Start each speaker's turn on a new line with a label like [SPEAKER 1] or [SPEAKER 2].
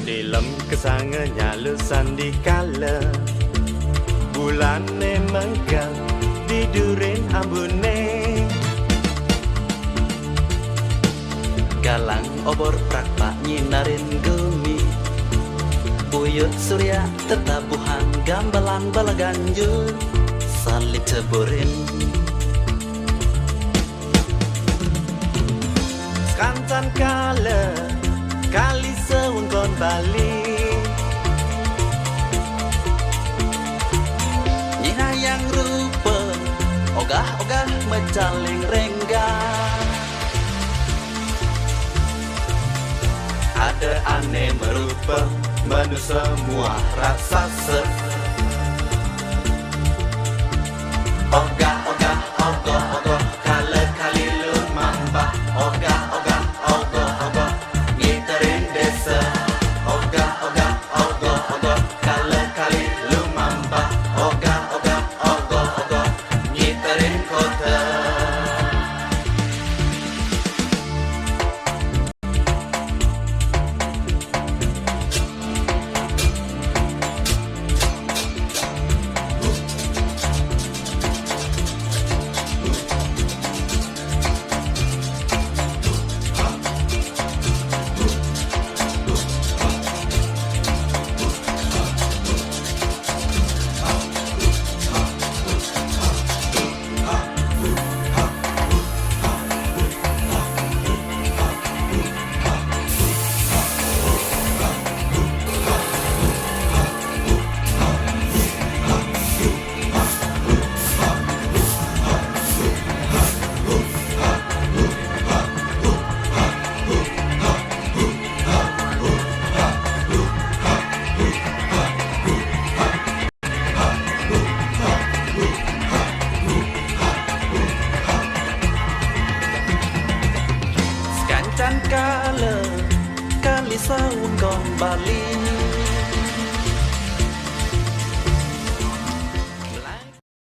[SPEAKER 1] Dalam kesangannya lesan di kala bulan menggang tidurin ambune galang obor prakpak nyinarin gumi buyut surya tetabuhan gambalan balaganjur salit ceburin kantan kala kali seungkon Bali nyina yang rupa ogah-ogah mecaling rengga ada aneh merupa menu semua raksasa ogah-ogah ogoh-ogoh kala kali lumambah ogah-ogah ogoh-ogoh ngiterin desa ogah-ogah ogoh-ogoh kala kali lumambah ogah-ogah ogoh-ogoh ngiterin kota Kancan kala kali saun kong Bali